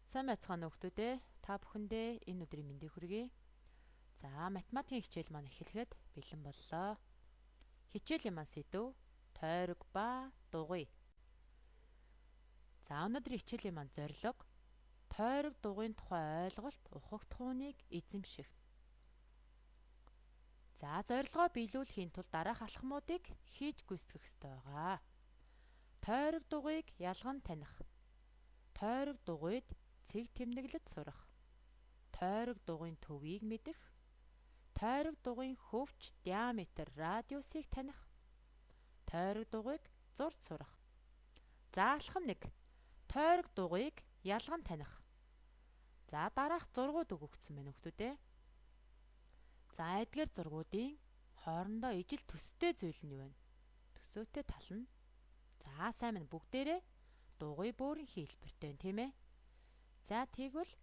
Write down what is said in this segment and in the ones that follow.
Сайн байцгаана уу хүмүүс ээ. Та бүхэндээ энэ өдрийн мэндийг хүргэе. За, математикийн хичээл маань эхлэхэд бэлэн боллоо. Хичээлийн маань сэдв тойрог ба дугуй. За, өнөөдрийн хичээлийн маань зорилго тойрог дугуйн тухай ойлголт ухагт хууныг эзэмших. За, зорилгоо биелүүлэхийн тулд дараах алхмуудыг хийж гүйцэтгэх ёстой байгаа. Тойрог дугуйг ялган таних. Тойрог дугуйд цэг тэмдэглэж сурах. Тойрог дугуйн төвийг мэдэх. Тойрог дугуйн хөвч, диаметр, радиусыг таних. Тойрог дугуйг зурж сурах. За, алхам 1. Тойрог дугуйг ялган таних. За, дараах зургууд өгөгдсөн байна хүмүүс ээ. За, эдгээр зургуудын хоорондоо ижил төстэй зүйл нь юу вэ? Төсөөтэй тал нь. За, сайн мэн бүгдээрээ дугуй бөөрийн хэлбэртэй байна, тийм ээ? За, тэгвэл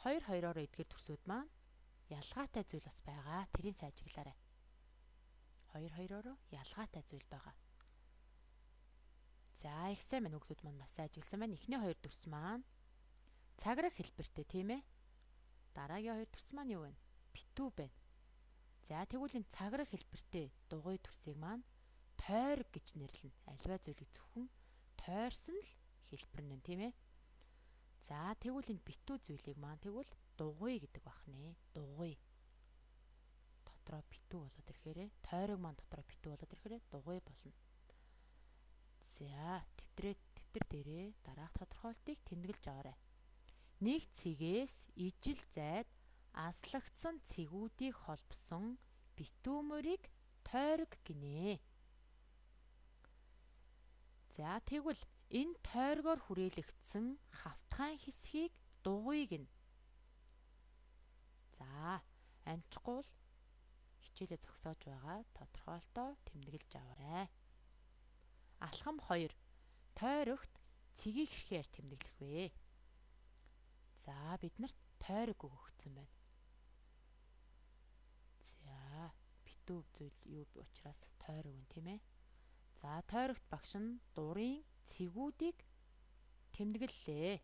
2-2-оор эдгээр төсөөд маань ялгаатай зүйл бас байгаа. Тэрийг сайжиглаарай. 2-2-оор ялгаатай зүйл байгаа. За, их сайн мэн хүмүүс маань бас сайжигласан байна. Эхний 2 төс маань цаграг хэлбэртэй, тийм ээ? Дараагийн 2 төс маань юу вэ? Битүү байна. За, тэгвэл энэ цаграг хэлбэртэй дугуй төсийг маань тойрог гэж нэрлэнэ. Альва зүйлийг зөвхөн тойрсон л хэлбэр нь, тийм ээ? За, тэгвэл энэ битүү зүйлийг маань тэгвэл дугуй гэдэг бахнэ. Дугуй. Дотроо битүү болоод ирэхээрээ тойрог маань дотроо битүү болоод ирэхээрээ дугуй болно. За, тэмдэг дээрээ дараах тодорхойлтыг тэмдэглэж аваарай. Нэг цэгээс ижил зайд аслагдсан цэгүүдийг холбосон битүү мөрийг тойрог гинэ. За, тэгвэл энэ тойрогоор хүрээлэгдсэн хавтгайн хэсгийг дугуй гинэ. За, амжихгүй хичээлээ зогсоож байгаа тодорхойлтоо тэмдэглэж аваарай. Алхам 2. Тойрогт цэгийг хэрхэн тэмдэглэх вэ? За, биднэрт тойрог өгөгдсөн байна. За, битүү зүйл юу учраас тойрог вэ, тийм ээ? За, тойрогт багш нь дурын цэгүүдийг тэмдэглэлээ.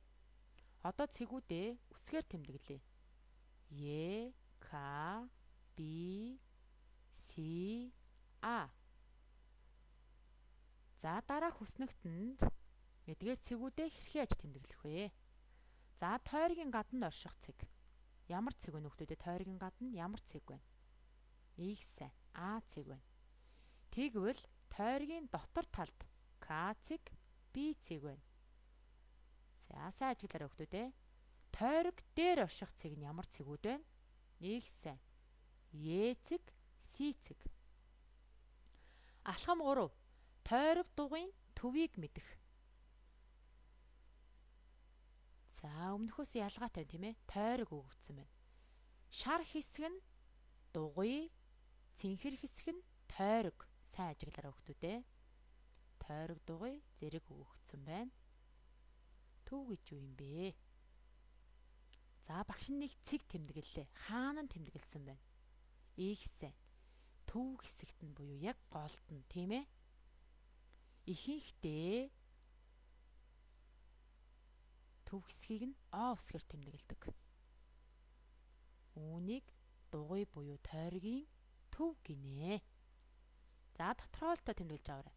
Одоо цэгүүдээ үсгээр тэмдэглэе. Е, К, Б, С, А. За, дараах үснэгтэнд эдгээр цэгүүдээ хэрхэн тэмдэглэх вэ? За, тойргийн гадна орших цэг. Ямар цэг вэ нөхдөөдөө тойргийн гадна ямар цэг вэ? Их сайн. А цэг вэ. Тэгвэл тойргийн дотор талд К цэг, Б цэг вэ. За, сайн ажиглаарай хүүхдүүдээ. Тойрог дээр орших цэг нь ямар цэгүүд вэ? Их сайн. Е цэг, С цэг. Алхам 3. Тойрог дугуйн төвийг мэдэх. За, өмнөхөөс ялгаатай байна, тийм ээ? Тойрог өгөгдсөн байна. Шар хэсэг нь дугуй, цэнхэр хэсэг нь тойрог. Сайн ажиглаарай хүүхдүүдээ. Тойрог дугуй зэрэг өгөгдсөн байна. Төв гэж юу юм бэ? За, багш нэг цэг тэмдэглэлээ. Хаана нь тэмдэглэсэн байна? Их сайн. Төв хэсэгт нь буюу яг голд нь, тийм ээ? Ихэнхдээ төв хэсгийг нь О үсгээр тэмдэглэдэг. Үүнийг дугуй буюу тойргийн төв гинэ. За, тодорхойлолтоо тэмдэглэж аваарай.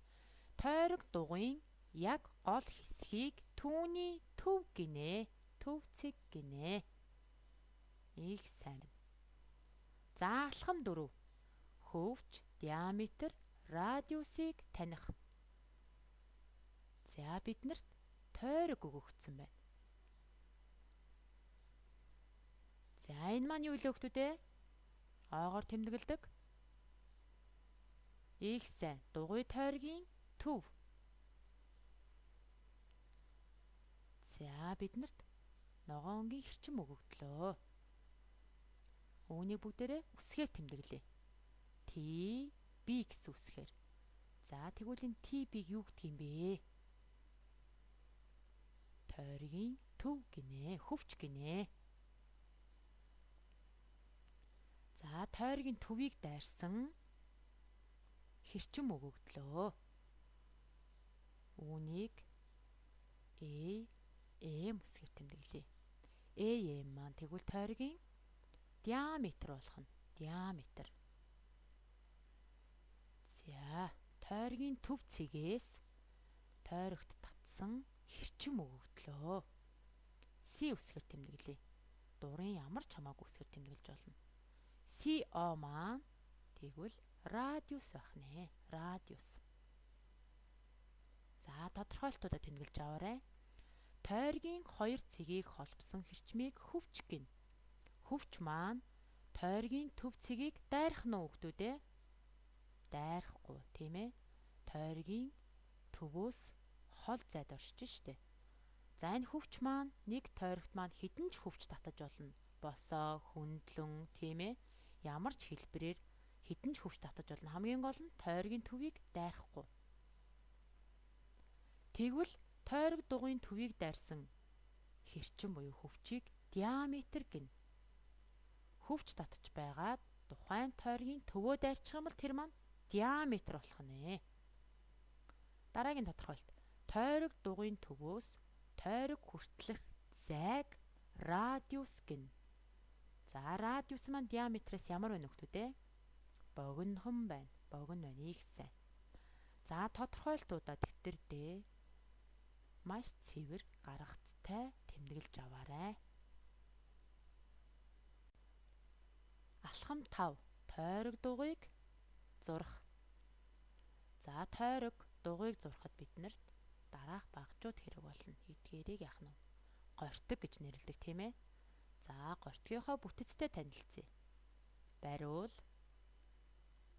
Тойрог дугуйн яг гол хэсгийг түүний төв гинэ. Төв цэг гинэ. Их сайн. За, алхам 4. Хөвч, диаметр, радиусыг таних. За, биднэрт тойрог өгөгдсөн байна. За, энэ маань юу вэ хүүхдүүдээ? Оогоор тэмдэглэдэг. Их сайн. Дугуй тойргийн төв. За, биднэрт ногоонгийн хэрчим өгөгдлөө. Үүнийг бүгдээрээ үсгээр тэмдэглэе. Т, Б гэсэн үсгээр. За, тэгвэл энэ Т, Б-г юу гэдэг юм бэ? Тойргийн төв гинэ. Хөвч гинэ. За, тойргийн төвийг дайрсан хэрчим өгөгдлөө. Үүнийг М үсгээр тэмдэглэе. AM маань тэгвэл тойргийн диаметр болох нь. Диаметр. За, тойргийн төв цэгээс тойрогт татсан хэрчим өгөгдлөө. С үсгээр тэмдэглэе. Дурын ямар ч хамаагүй үсгээр тэмдэглэж болно. CO маань тэгвэл радиус байх нэ. Радиус. За, тодорхойлтуудаа тэмдэглэж аваарай. Тойргийн хоёр цэгийг холбосон хэрчмийг хөвч гин. Хөвч маань тойргийн төв цэгийг дайрах нь өгдөө дээ. Дайрахгүй, тийм ээ. Тойргийн төвөөс хол зайд оршиж штэ. За, энэ хөвч маань нэг тойрогт маань хэдэн ч хөвч татаж болно. Босоо, хөндлөн, тийм ээ. Ямар ч хэлбэрээр хэдэн ч хөвч татаж болно. Хамгийн гол нь тойргийн төвийг дайрахгүй. Тэгвэл тойрог дугуйн төвийг дайрсан хэрчим буюу хөвчийг диаметр гин. Хөвч татаж байгаад тухайн тойргийн төвөө дайрчих юм бол тэр маань диаметр болох нэ. Дараагийн тодорхойлт. Тойрог дугуйн төвөөс тойрог хүртэлх зайг радиус гин. За, радиус маань диаметрээс ямар байна вэ дээ? Богинохон байна. Богино байна. Их сайн. За, тодорхойлтуудаа дэвтэр дээр маш цэвэр гаргацтай тэмдэглэж аваарай. Алхам 5. Тойрог дугуйг зурах. За, тойрог дугуйг зурахад биднэрт дараах багжууд хэрэг болно. Эдгээрийг яах нь вэ? Гортог гэж нэрлэдэг, тийм ээ. За, гортгийнхоо бүтэцтэй танилцъя. Бариул,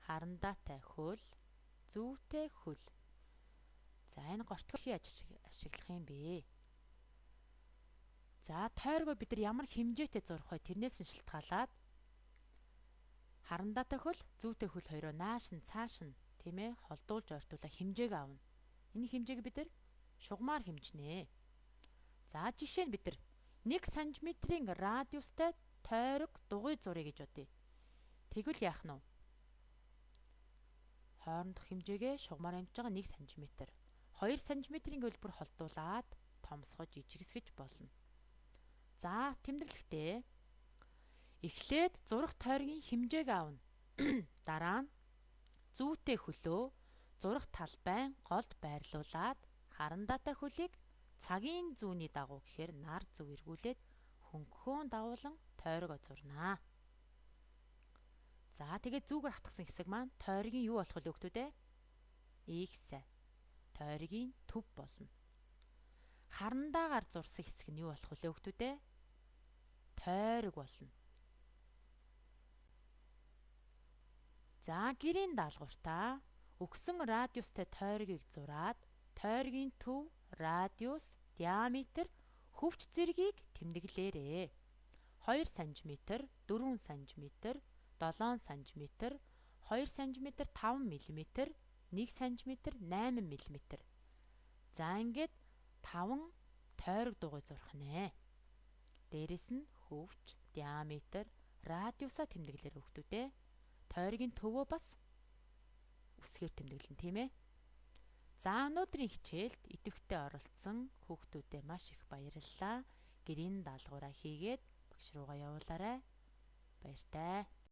харандаатай хөл, зүйтэй хөл. За, энэ гортгоо яаж ашиглах юм бэ? За, тойргоо бид нар ямар хэмжээтэй зурах вэ? Тэрнээс нь шалтгаалаад харандаатай хөл, зүйтэй хөл хоёроо нааш нь цааш нь, тийм ээ, холдуулж ойртуулаа хэмжээг аавна. Энэ хэмжээг бид нар шугамаар хэмжнэ. За, жишээ нь бид нар 1 см-ийн радиустай тойрог дугуй зуръя гэж бодъё. Тэгвэл яах нь вэ? Хоорондох хэмжээгээ шугамаар хэмжиж байгаа 1 см. 2 см-ийн хөлбөр холдуулаад томсгож ижигсгэж болно. За, тэмдэглэхдээ эхлээд зурах тойргийн хэмжээг аавна. Дараа нь зүйтэй хөлөө зурах талбайн голд байрлуулад харандаатай хөлийг цагийн зүүнний дагуу гэхээр нар зүв эргүүлээд хөнгөхөөн дагуулan тойрогоо зурнаа. За, тэгээд зүүгээр хатгсан хэсэг маань тойргийн юу болох вэ хөлөөдөө? Их сайн. Тойргийн төв болно. Харандаагаар зурсан хэсэг нь юу болох вэ хөлөөдөө? Тойрог болно. За, гэрийн даалгавартаа өгсөн радиустай тойргийг зураад тойргийн төв, радиус, диаметр, хөвч зэргийг тэмдэглээрэй. 2 см, 4 см, 7 см, 2 см 5 мм, 1 см 8 мм. За, ингээд 5 тойрог дугуй зурах нэ. Дээрэс нь хөвч, диаметр, радиусаа тэмдэглээр хөвгтүүдээ. Тойргийн төвөө бас үсгээр тэмдэглэн, тийм ээ. За, өнөөдрийн хичээлд идэвхтэй оролцсон хүүхдүүдэд маш их баярлалаа. Гэрийн даалгавраа хийгээд багш руугаа явуулаарай. Баяртай.